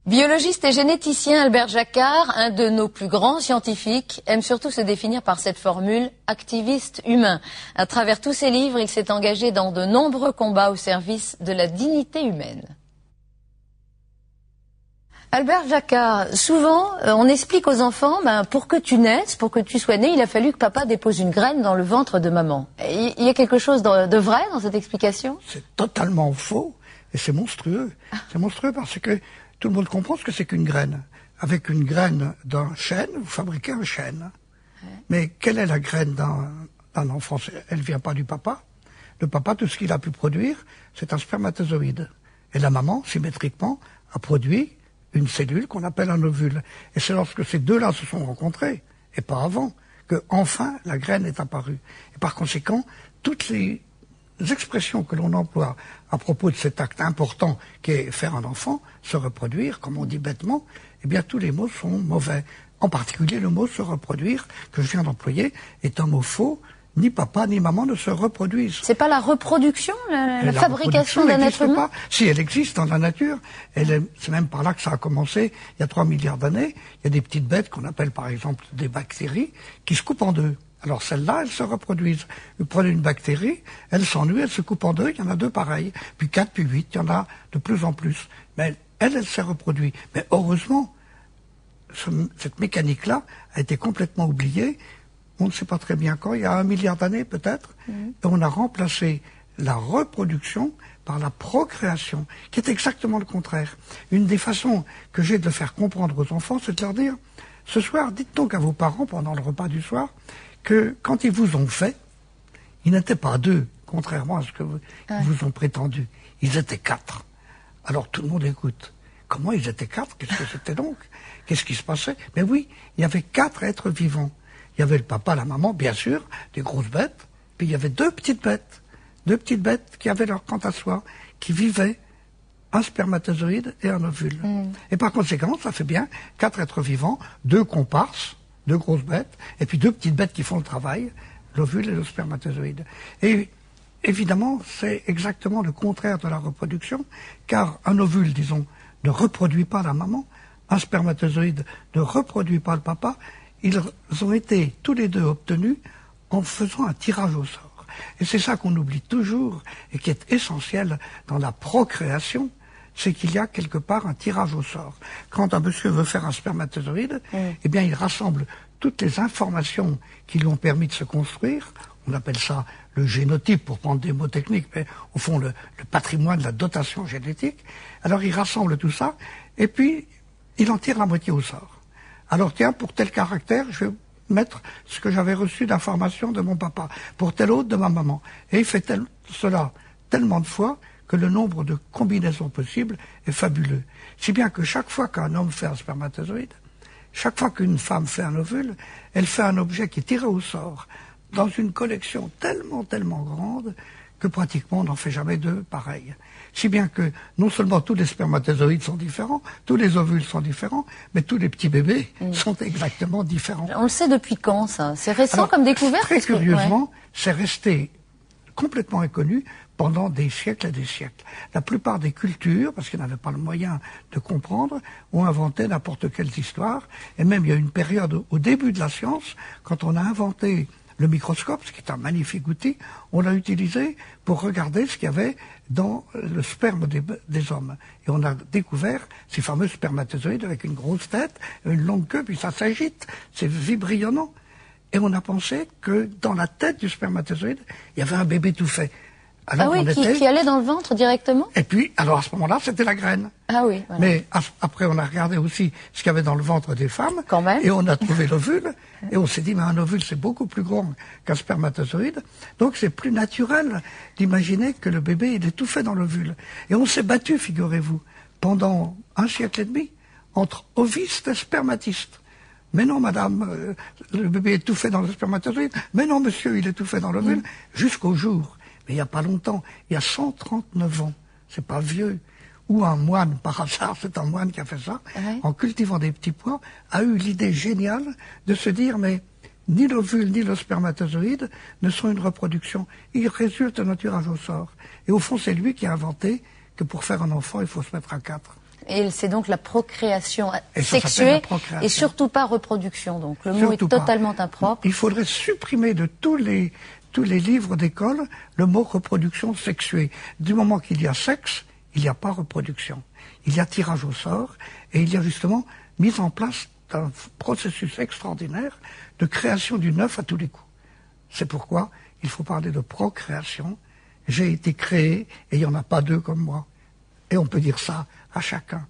Biologiste et généticien Albert Jacquard, un de nos plus grands scientifiques, aime surtout se définir par cette formule « activiste humain ». À travers tous ses livres, il s'est engagé dans de nombreux combats au service de la dignité humaine. Albert Jacquard, souvent on explique aux enfants, pour que tu naisses, pour que tu sois né, il a fallu que papa dépose une graine dans le ventre de maman. Il y a quelque chose de vrai dans cette explication? C'est totalement faux et c'est monstrueux. C'est monstrueux parce que tout le monde comprend ce que c'est qu'une graine. Avec une graine d'un chêne, vous fabriquez un chêne. Ouais. Mais quelle est la graine d'un enfant? Elle ne vient pas du papa. Le papa, tout ce qu'il a pu produire, c'est un spermatozoïde. Et la maman, symétriquement, a produit une cellule qu'on appelle un ovule. Et c'est lorsque ces deux-là se sont rencontrés, et pas avant, que enfin la graine est apparue. Et par conséquent, toutes les expressions que l'on emploie à propos de cet acte important qu'est faire un enfant, se reproduire, comme on dit bêtement, eh bien tous les mots sont mauvais. En particulier le mot se reproduire, que je viens d'employer, est un mot faux. Ni papa ni maman ne se reproduisent. C'est pas la reproduction, la fabrication d'un être humain? Pas. Si, elle existe dans la nature. C'est même par là que ça a commencé, il y a 3 milliards d'années. Il y a des petites bêtes qu'on appelle par exemple des bactéries qui se coupent en deux. Alors celles-là, elles se reproduisent. Vous prenez une bactérie, elle s'ennuie, elle se coupe en deux, il y en a 2 pareilles. Puis 4, puis 8, il y en a de plus en plus. Mais elle s'est reproduite. Mais heureusement, cette mécanique-là a été complètement oubliée. On ne sait pas très bien quand, il y a 1 milliard d'années peut-être, et on a remplacé la reproduction par la procréation, qui est exactement le contraire. Une des façons que j'ai de le faire comprendre aux enfants, c'est de leur dire, ce soir, dites donc à vos parents, pendant le repas du soir, que quand ils vous ont fait, ils n'étaient pas 2, contrairement à ce que ils vous ont prétendu. Ils étaient 4. Alors tout le monde écoute. Comment ils étaient 4? Qu'est-ce que c'était donc? Qu'est-ce qui se passait? Mais oui, il y avait 4 êtres vivants. Il y avait le papa, la maman, bien sûr, des grosses bêtes, puis il y avait 2 petites bêtes qui avaient leur quant à soi, qui vivaient un spermatozoïde et un ovule. Et par conséquent, ça fait bien 4 êtres vivants, 2 comparses, 2 grosses bêtes, et puis 2 petites bêtes qui font le travail, l'ovule et le spermatozoïde. Et évidemment, c'est exactement le contraire de la reproduction, car un ovule, disons, ne reproduit pas la maman, un spermatozoïde ne reproduit pas le papa. Ils ont été tous les 2 obtenus en faisant un tirage au sort. Et c'est ça qu'on oublie toujours et qui est essentiel dans la procréation, c'est qu'il y a quelque part un tirage au sort. Quand un monsieur veut faire un spermatozoïde, eh bien il rassemble toutes les informations qui lui ont permis de se construire. On appelle ça le génotype pour prendre des mots techniques, mais au fond le patrimoine, la dotation génétique. Alors il rassemble tout ça et puis il en tire la moitié au sort. Alors tiens, pour tel caractère, je vais mettre ce que j'avais reçu d'informations de mon papa, pour tel autre de ma maman. Et il fait cela tellement de fois que le nombre de combinaisons possibles est fabuleux. Si bien que chaque fois qu'un homme fait un spermatozoïde, chaque fois qu'une femme fait un ovule, elle fait un objet qui est tiré au sort dans une collection tellement grande que pratiquement on n'en fait jamais 2 pareils. Si bien que non seulement tous les spermatozoïdes sont différents, tous les ovules sont différents, mais tous les petits bébés sont exactement différents. On le sait depuis quand, ça? C'est récent comme découverte? Très curieusement, c'est resté complètement inconnu pendant des siècles et des siècles. La plupart des cultures, parce qu'ils n'avaient pas le moyen de comprendre, ont inventé n'importe quelle histoire. Et même il y a une période au début de la science, quand on a inventé le microscope, ce qui est un magnifique outil, on l'a utilisé pour regarder ce qu'il y avait dans le sperme des hommes. Et on a découvert ces fameux spermatozoïdes avec une grosse tête, une longue queue, puis ça s'agite, c'est vibrillonnant. Et on a pensé que dans la tête du spermatozoïde, il y avait un bébé tout fait. Alors qui allait dans le ventre directement? Et puis, alors à ce moment-là, c'était la graine. Ah oui. Voilà. Mais après, on a regardé aussi ce qu'il y avait dans le ventre des femmes. Quand même. Et on a trouvé l'ovule. Et on s'est dit, mais un ovule, c'est beaucoup plus grand qu'un spermatozoïde. Donc c'est plus naturel d'imaginer que le bébé, il est tout fait dans l'ovule. Et on s'est battu, figurez-vous, pendant 1 siècle et demi, entre ovistes et spermatistes. Mais non, madame, le bébé est tout fait dans le spermatozoïde. Mais non, monsieur, il est tout fait dans l'ovule. Jusqu'au jour, mais il n'y a pas longtemps, il y a 139 ans, c'est pas vieux, où un moine, par hasard, c'est un moine qui a fait ça, en cultivant des petits pois, a eu l'idée géniale de se dire, mais ni l'ovule ni le spermatozoïde ne sont une reproduction, ils résultent d'un tirage au sort. Et au fond, c'est lui qui a inventé que pour faire un enfant, il faut se mettre à 4. Et c'est donc la procréation Et ça s'appelle sexuée la procréation. et surtout pas reproduction. Donc le mot est Surtout pas. totalement impropre. Il faudrait supprimer de tous les livres d'école le mot reproduction sexuée. Du moment qu'il y a sexe, il n'y a pas reproduction. Il y a tirage au sort et il y a justement mise en place d'un processus extraordinaire de création du neuf à tous les coups. C'est pourquoi il faut parler de procréation. J'ai été créé et il n'y en a pas deux comme moi. Et on peut dire ça à chacun.